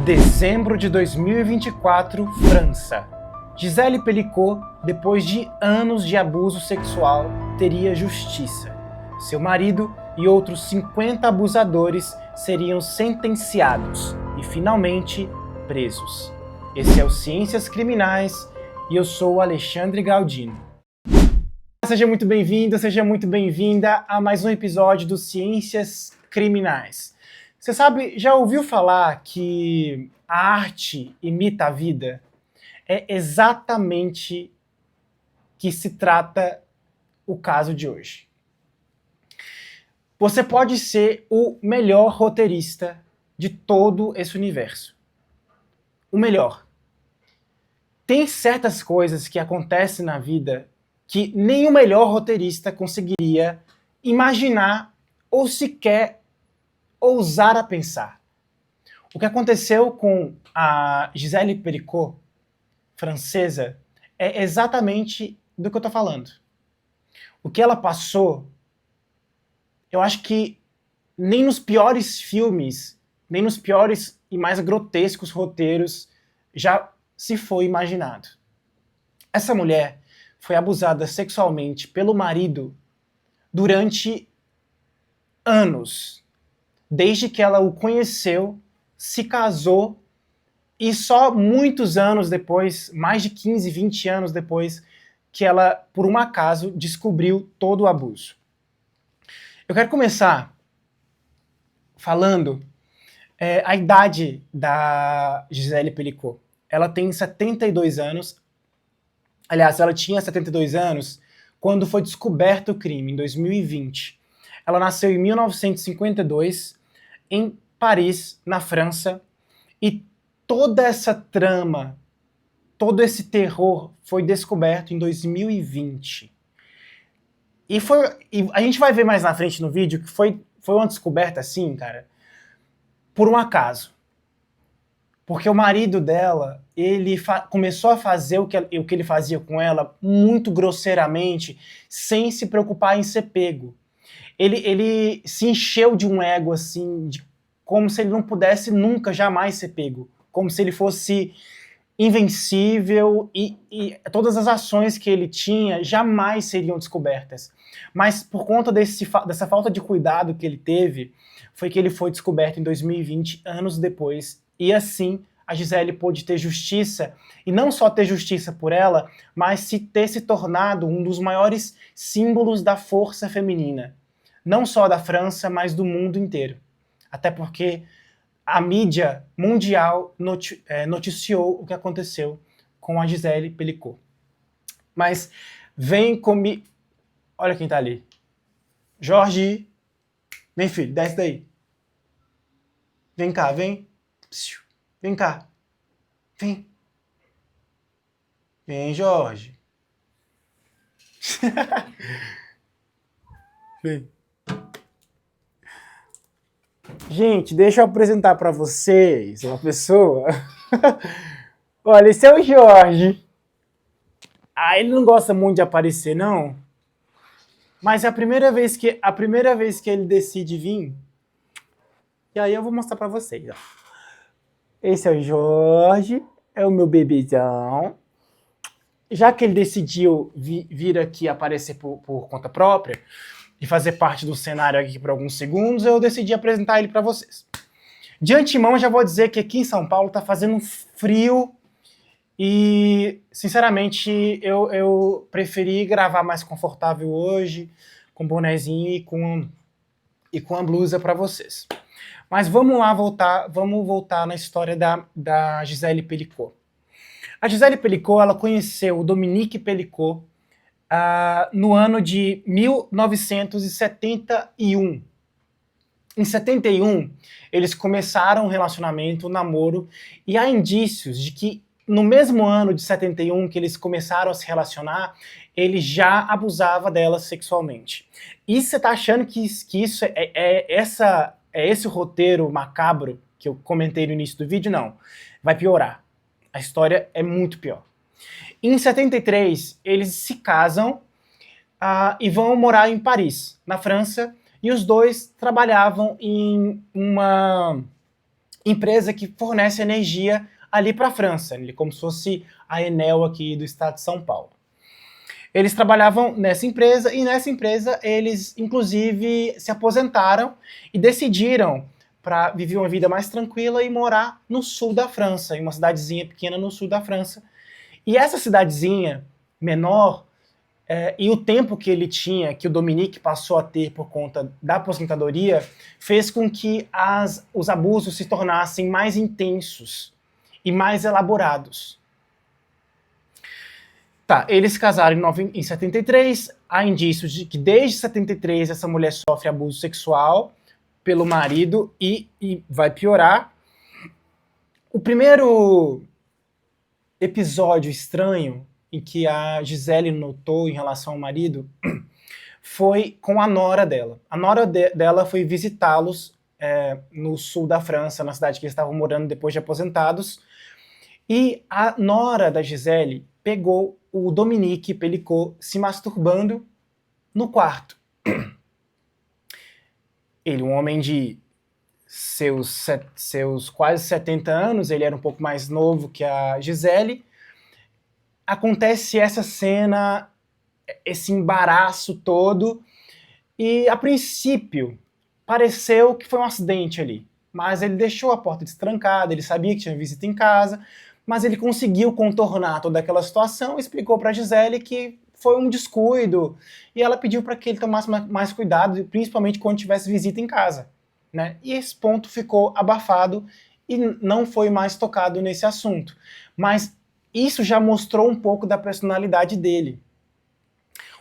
Dezembro de 2024, França. Gisèle Pelicot, depois de anos de abuso sexual, teria justiça. Seu marido e outros 50 abusadores seriam sentenciados e, finalmente, presos. Esse é o Ciências Criminais e eu sou o Alexandre Galdino. Seja muito bem-vindo, seja muito bem-vinda a mais um episódio do Ciências Criminais. Você sabe, já ouviu falar que a arte imita a vida? É exatamente que se trata o caso de hoje. Você pode ser o melhor roteirista de todo esse universo. O melhor. Tem certas coisas que acontecem na vida que nem o melhor roteirista conseguiria imaginar ou sequer ousar a pensar. O que aconteceu com a Gisèle Pelicot, francesa, é exatamente do que eu estou falando. O que ela passou, eu acho que nem nos piores filmes, nem nos piores e mais grotescos roteiros já se foi imaginado. Essa mulher foi abusada sexualmente pelo marido durante anos. Desde que ela o conheceu, se casou e só muitos anos depois, mais de 15, 20 anos depois, que ela, por um acaso, descobriu todo o abuso. Eu quero começar falando a idade da Gisèle Pelicot. Ela tem 72 anos. Aliás, ela tinha 72 anos quando foi descoberto o crime, em 2020. Ela nasceu em 1952, em Paris, na França, e toda essa trama, todo esse terror foi descoberto em 2020. E a gente vai ver mais na frente no vídeo que foi uma descoberta assim, cara, por um acaso. Porque o marido dela, ele começou a fazer o que ele fazia com ela muito grosseiramente, sem se preocupar em ser pego. Ele se encheu de um ego, assim, como se ele não pudesse nunca, jamais ser pego. Como se ele fosse invencível e todas as ações que ele tinha jamais seriam descobertas. Mas por conta dessa falta de cuidado que ele teve, foi que ele foi descoberto em 2020, anos depois. E assim, a Gisèle pôde ter justiça, e não só ter justiça por ela, mas ter se tornado um dos maiores símbolos da força feminina. Não só da França, mas do mundo inteiro. Até porque a mídia mundial noticiou o que aconteceu com a Gisèle Pelicot. Mas vem comigo... Olha quem tá ali. Jorge. Vem, filho, desce daí. Vem cá, vem. Vem cá. Vem. Vem, Jorge. Vem. Gente, deixa eu apresentar para vocês uma pessoa. Olha, esse é o Jorge. Ele não gosta muito de aparecer, não. Mas é a primeira vez que ele decide vir. E aí eu vou mostrar para vocês. Ó. Esse é o Jorge, é o meu bebezão. Já que ele decidiu vir aqui aparecer por conta própria e fazer parte do cenário aqui por alguns segundos, eu decidi apresentar ele para vocês. De antemão, já vou dizer que aqui em São Paulo tá fazendo frio e, sinceramente, eu preferi gravar mais confortável hoje, com bonezinho e com a blusa para vocês. Mas vamos voltar na história da Gisèle Pelicot. A Gisèle Pelicot, ela conheceu o Dominique Pelicot no ano de 1971. Em 71, eles começaram um relacionamento, um namoro, e há indícios de que no mesmo ano de 71 que eles começaram a se relacionar, ele já abusava dela sexualmente. E você tá achando que isso é esse roteiro macabro que eu comentei no início do vídeo? Não. Vai piorar. A história é muito pior. Em 73, eles se casam e vão morar em Paris, na França, e os dois trabalhavam em uma empresa que fornece energia ali para a França, como se fosse a Enel aqui do estado de São Paulo. Eles trabalhavam nessa empresa e nessa empresa eles, inclusive, se aposentaram e decidiram para viver uma vida mais tranquila e morar no sul da França, em uma cidadezinha pequena no sul da França. E essa cidadezinha menor, e o tempo que ele tinha, que o Dominique passou a ter por conta da aposentadoria, fez com que os abusos se tornassem mais intensos e mais elaborados. Tá, eles se casaram em 73, há indícios de que desde 73 essa mulher sofre abuso sexual pelo marido e vai piorar. O primeiro episódio estranho em que a Gisele notou em relação ao marido foi com a nora dela. A nora dela foi visitá-los no sul da França, na cidade que eles estavam morando depois de aposentados, e a nora da Gisele pegou o Dominique Pelicot se masturbando no quarto. Ele, um homem de seus quase 70 anos, ele era um pouco mais novo que a Gisele. Acontece essa cena, esse embaraço todo, e a princípio pareceu que foi um acidente ali, mas ele deixou a porta destrancada, ele sabia que tinha visita em casa, mas ele conseguiu contornar toda aquela situação, explicou para a Gisele que foi um descuido, e ela pediu para que ele tomasse mais cuidado, principalmente quando tivesse visita em casa, né? E esse ponto ficou abafado e não foi mais tocado nesse assunto. Mas isso já mostrou um pouco da personalidade dele.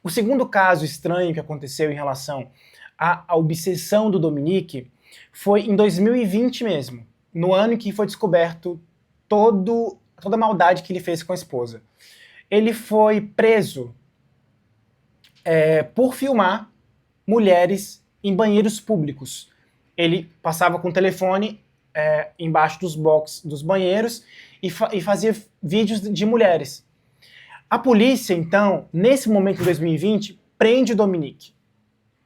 O segundo caso estranho que aconteceu em relação à obsessão do Dominique foi em 2020 mesmo, no ano em que foi descoberto toda a maldade que ele fez com a esposa. Ele foi preso por filmar mulheres em banheiros públicos. Ele passava com o telefone embaixo dos boxes dos banheiros e fazia vídeos de mulheres. A polícia, então, nesse momento de 2020, prende o Dominique.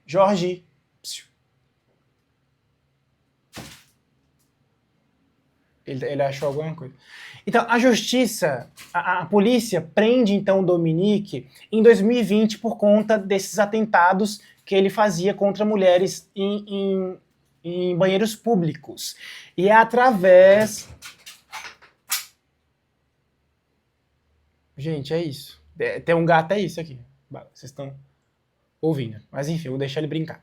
Jorge. Ele achou alguma coisa. Então, a justiça, a polícia prende, então, o Dominique em 2020 por conta desses atentados que ele fazia contra mulheres em banheiros públicos. E é através... Gente, é isso. Tem um gato, é isso aqui. Vocês estão ouvindo. Mas enfim, vou deixar ele brincar.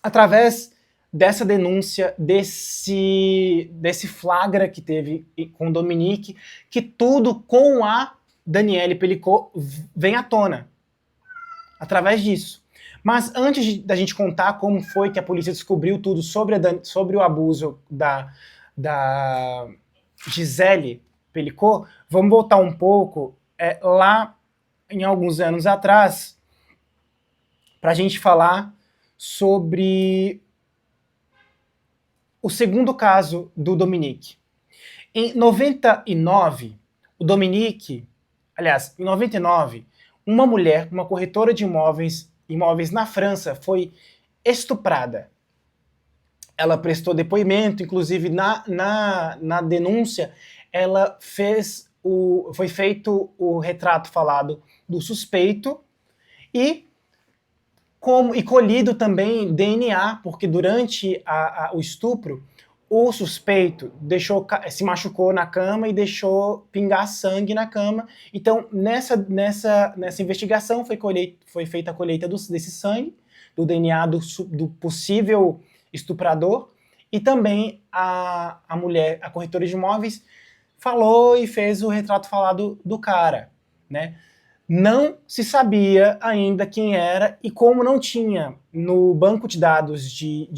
Através dessa denúncia, desse flagra que teve com o Dominique, que tudo com a Danielle Pelicot vem à tona. Através disso. Mas antes da gente contar como foi que a polícia descobriu tudo sobre o abuso da Gisele Pelicot, vamos voltar um pouco lá em alguns anos atrás para a gente falar sobre o segundo caso do Dominique. Em 99, o Dominique, aliás, em 99, uma mulher, uma corretora de imóveis na França, foi estuprada. Ela prestou depoimento, inclusive na denúncia, ela foi feito o retrato falado do suspeito e colhido também DNA, porque durante o estupro, o suspeito se machucou na cama e deixou pingar sangue na cama. Então, nessa investigação, foi feita a colheita desse sangue, do DNA do possível estuprador, e também a mulher, a corretora de imóveis, falou e fez o retrato falado do cara, né? Não se sabia ainda quem era, e como não tinha no banco de dados de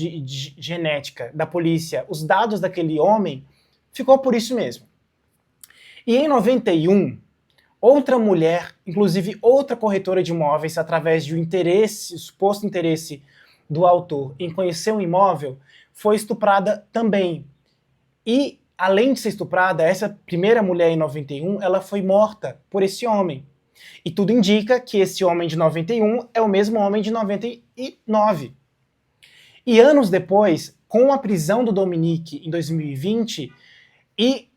genética da polícia os dados daquele homem, ficou por isso mesmo. E em 91, outra mulher, inclusive outra corretora de imóveis, através de suposto interesse do autor em conhecer um imóvel, foi estuprada também. E, além de ser estuprada, essa primeira mulher em 91, ela foi morta por esse homem. E tudo indica que esse homem de 91 é o mesmo homem de 99. E anos depois, com a prisão do Dominique em 2020 e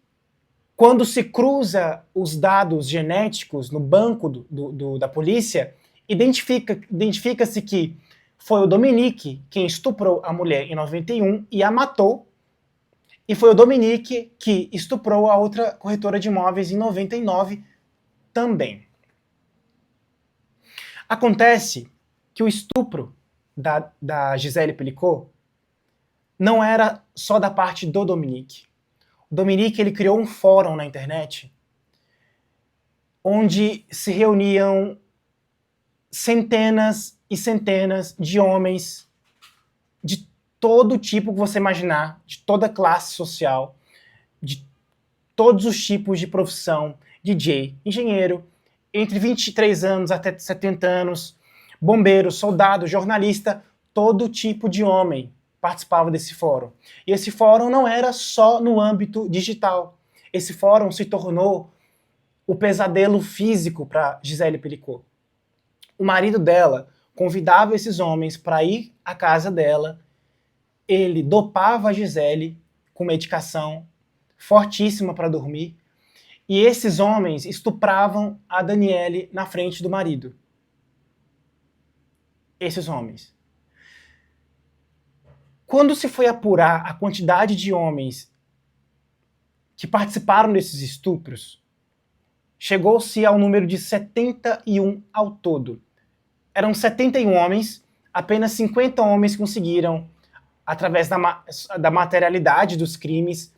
quando se cruza os dados genéticos no banco da polícia, identifica-se que foi o Dominique quem estuprou a mulher em 91 e a matou, e foi o Dominique que estuprou a outra corretora de imóveis em 99 também. Acontece que o estupro da Gisele Pelicot não era só da parte do Dominique. O Dominique ele criou um fórum na internet onde se reuniam centenas e centenas de homens de todo tipo que você imaginar, de toda classe social, de todos os tipos de profissão, DJ, engenheiro, entre 23 anos até 70 anos, bombeiro, soldado, jornalista, todo tipo de homem participava desse fórum. E esse fórum não era só no âmbito digital. Esse fórum se tornou o pesadelo físico para Gisele Pelicot. O marido dela convidava esses homens para ir à casa dela, ele dopava a Gisele com medicação fortíssima para dormir, e esses homens estupravam a Daniele na frente do marido. Esses homens. Quando se foi apurar a quantidade de homens que participaram desses estupros, chegou-se ao número de 71 ao todo. Eram 71 homens, apenas 50 homens conseguiram, através da materialidade dos crimes,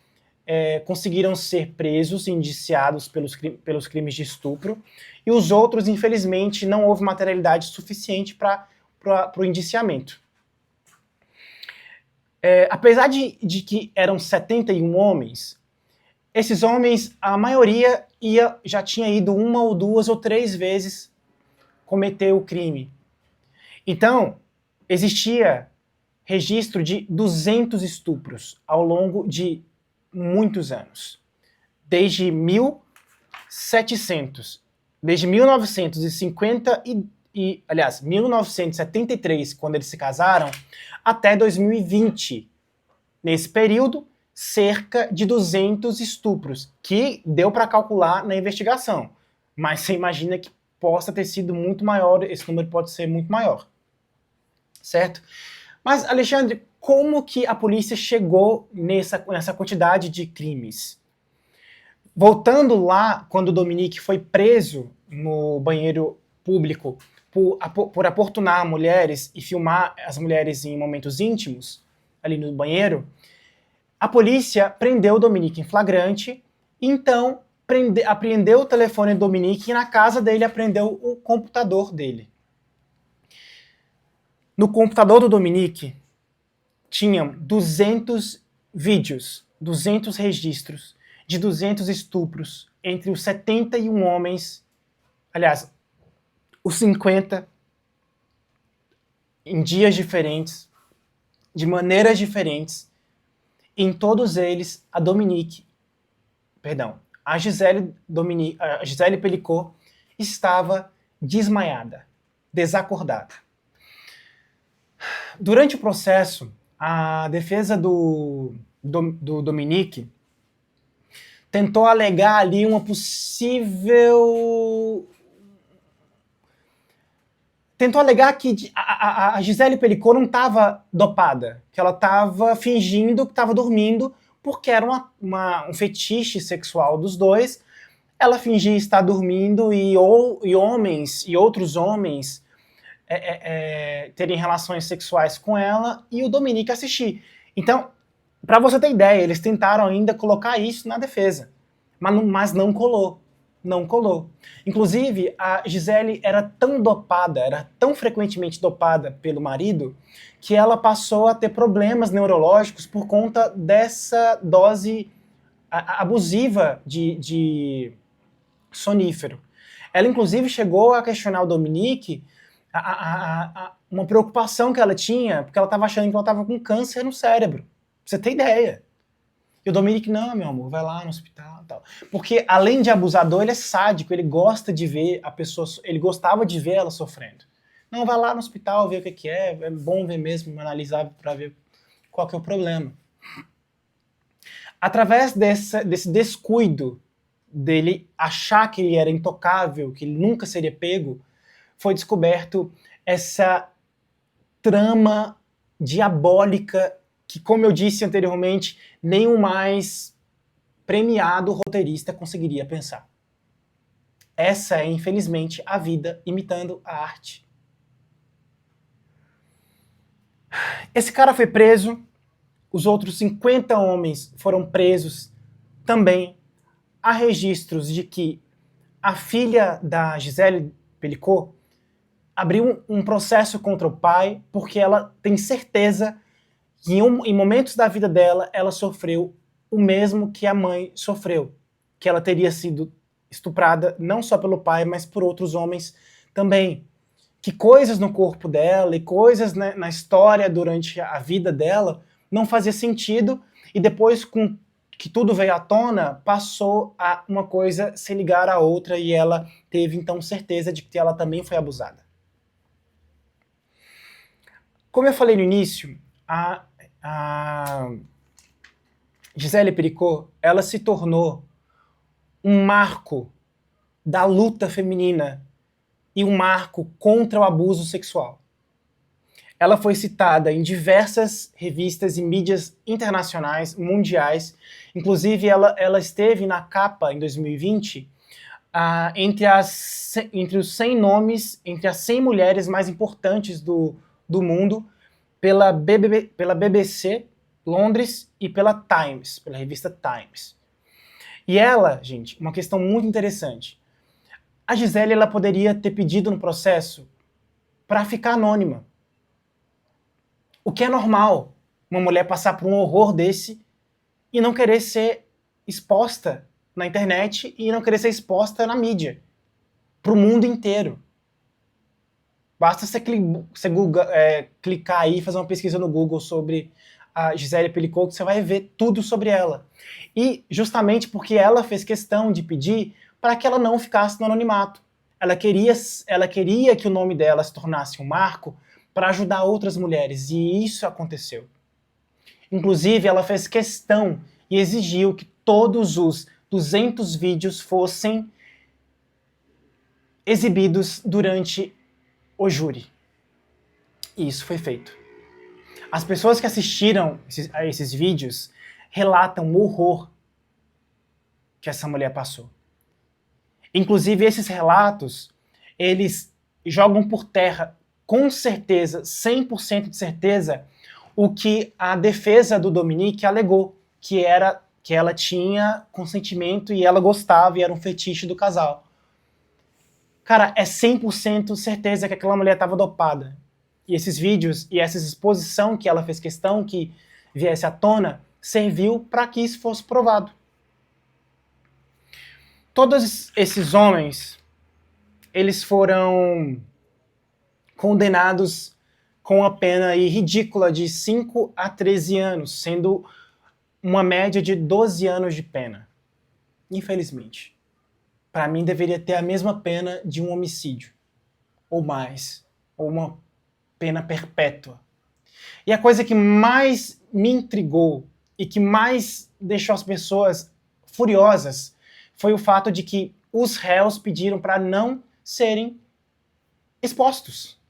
conseguiram ser presos e indiciados pelos crimes de estupro, e os outros, infelizmente, não houve materialidade suficiente para o indiciamento. Apesar de que eram 71 homens, esses homens, a maioria já tinha ido 1 ou 2 ou 3 vezes cometer o crime. Então, existia registro de 200 estupros ao longo de muitos anos. Desde 1973, quando eles se casaram, até 2020. Nesse período, cerca de 200 estupros, que deu para calcular na investigação. Mas você imagina que possa ter sido muito maior, esse número pode ser muito maior. Certo? Mas, Alexandre, como que a polícia chegou nessa quantidade de crimes? Voltando lá, quando o Dominique foi preso no banheiro público por importunar mulheres e filmar as mulheres em momentos íntimos, ali no banheiro, a polícia prendeu o Dominique em flagrante, então apreendeu o telefone do Dominique e na casa dele apreendeu o computador dele. No computador do Dominique tinham 200 vídeos, 200 registros de 200 estupros entre os 71 homens, aliás, os 50, em dias diferentes, de maneiras diferentes. Em todos eles, a Gisele Pelicot estava desmaiada, desacordada. Durante o processo, a defesa do Dominique tentou alegar ali uma possível... Tentou alegar que a Gisele Pelicot não estava dopada, que ela estava fingindo que estava dormindo, porque era um fetiche sexual dos dois. Ela fingia estar dormindo e outros homens terem relações sexuais com ela e o Dominique assistir. Então, para você ter ideia, eles tentaram ainda colocar isso na defesa, mas não colou. Não colou. Inclusive, a Gisele era tão dopada, era tão frequentemente dopada pelo marido, que ela passou a ter problemas neurológicos por conta dessa dose abusiva de sonífero. Ela, inclusive, chegou a questionar o Dominique uma preocupação que ela tinha, porque ela estava achando que ela estava com câncer no cérebro. Pra você ter ideia. E o Dominique, não, meu amor, vai lá no hospital e tal. Porque, além de abusador, ele é sádico, ele gosta de ver a pessoa, ele gostava de ver ela sofrendo. Não, vai lá no hospital, ver o que é bom ver mesmo, analisar para ver Qual que é o problema? Através desse descuido dele achar que ele era intocável, que ele nunca seria pego, foi descoberto essa trama diabólica que, como eu disse anteriormente, nem o mais premiado roteirista conseguiria pensar. Essa é, infelizmente, a vida imitando a arte. Esse cara foi preso, os outros 50 homens foram presos também. Há registros de que a filha da Gisele Pelicot abriu um processo contra o pai porque ela tem certeza que em momentos da vida dela ela sofreu o mesmo que a mãe sofreu, que ela teria sido estuprada não só pelo pai, mas por outros homens também. Que coisas no corpo dela e coisas na história durante a vida dela não fazia sentido, e depois com que tudo veio à tona, passou a uma coisa se ligar à outra e ela teve então certeza de que ela também foi abusada. Como eu falei no início, a Gisele Pelicot, ela se tornou um marco da luta feminina e um marco contra o abuso sexual. Ela foi citada em diversas revistas e mídias internacionais, mundiais. Inclusive, ela esteve na capa, em 2020, entre os 100 nomes, entre as 100 mulheres mais importantes do mundo, pela BBC Londres e pela Times, pela revista Times. E ela, gente, uma questão muito interessante. A Gisele, ela poderia ter pedido no processo para ficar anônima. O que é normal, uma mulher passar por um horror desse e não querer ser exposta na internet e não querer ser exposta na mídia, para o mundo inteiro. Basta você clicar aí e fazer uma pesquisa no Google sobre a Gisele Pelicot, que você vai ver tudo sobre ela. E justamente porque ela fez questão de pedir para que ela não ficasse no anonimato. Ela queria que o nome dela se tornasse um marco para ajudar outras mulheres, e isso aconteceu. Inclusive, ela fez questão e exigiu que todos os 200 vídeos fossem exibidos durante o júri. E isso foi feito. As pessoas que assistiram a esses vídeos relatam o horror que essa mulher passou. Inclusive, esses relatos, eles jogam por terra, com certeza, 100% de certeza, o que a defesa do Dominique alegou, que era que ela tinha consentimento e ela gostava e era um fetiche do casal. Cara, é 100% certeza que aquela mulher estava dopada. E esses vídeos e essa exposição que ela fez questão que viesse à tona, serviu para que isso fosse provado. Todos esses homens, eles foram condenados com a pena aí ridícula de 5 a 13 anos, sendo uma média de 12 anos de pena. Infelizmente. Para mim, deveria ter a mesma pena de um homicídio. Ou mais. Ou uma pena perpétua. E a coisa que mais me intrigou e que mais deixou as pessoas furiosas foi o fato de que os réus pediram para não serem expostos,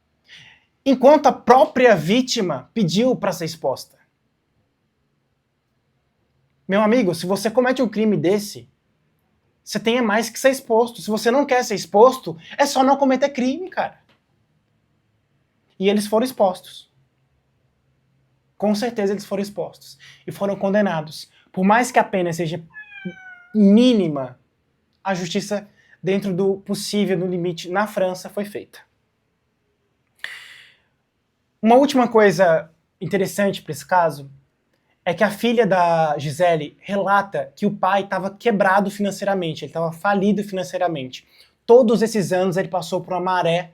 enquanto a própria vítima pediu para ser exposta. Meu amigo, se você comete um crime desse, você tem mais que ser exposto. Se você não quer ser exposto, é só não cometer crime, cara. E eles foram expostos. Com certeza eles foram expostos. E foram condenados. Por mais que a pena seja mínima, a justiça, dentro do possível, no limite, na França, foi feita. Uma última coisa interessante para esse caso é que a filha da Gisele relata que o pai estava quebrado financeiramente, ele estava falido financeiramente. Todos esses anos ele passou por uma maré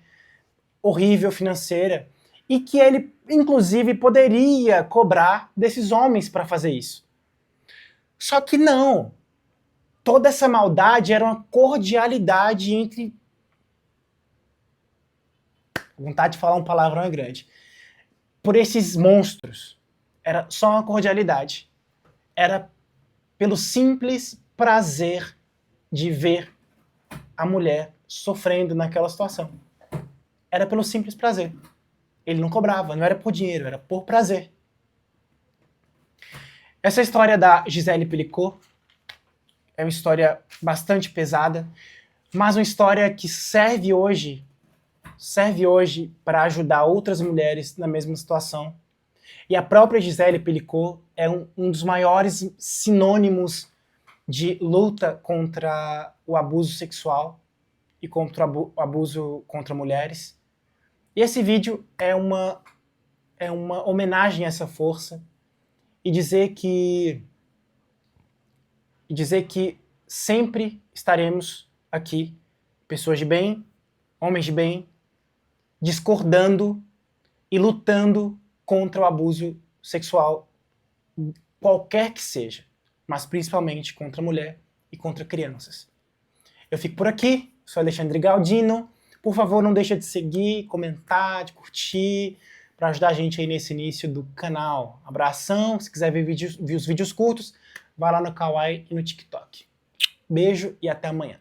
horrível financeira e que ele, inclusive, poderia cobrar desses homens para fazer isso. Só que não. Toda essa maldade era uma cordialidade entre... Vontade de falar uma palavrão é grande. Por esses monstros. era só uma cordialidade. Era pelo simples prazer de ver a mulher sofrendo naquela situação. Era pelo simples prazer. Ele não cobrava, não era por dinheiro, era por prazer. Essa história da Gisele Pelicot é uma história bastante pesada, mas uma história que serve hoje para ajudar outras mulheres na mesma situação. E a própria Gisele Pelicot é um dos maiores sinônimos de luta contra o abuso sexual e contra o abuso contra mulheres. E esse vídeo é uma homenagem a essa força e dizer que sempre estaremos aqui, pessoas de bem, homens de bem, discordando e lutando contra o abuso sexual, qualquer que seja, mas principalmente contra a mulher e contra crianças. Eu fico por aqui, sou Alexandre Galdino. Por favor, não deixa de seguir, comentar, de curtir, para ajudar a gente aí nesse início do canal. Abração, se quiser ver os vídeos curtos, vai lá no Kawaii e no TikTok. Beijo e até amanhã.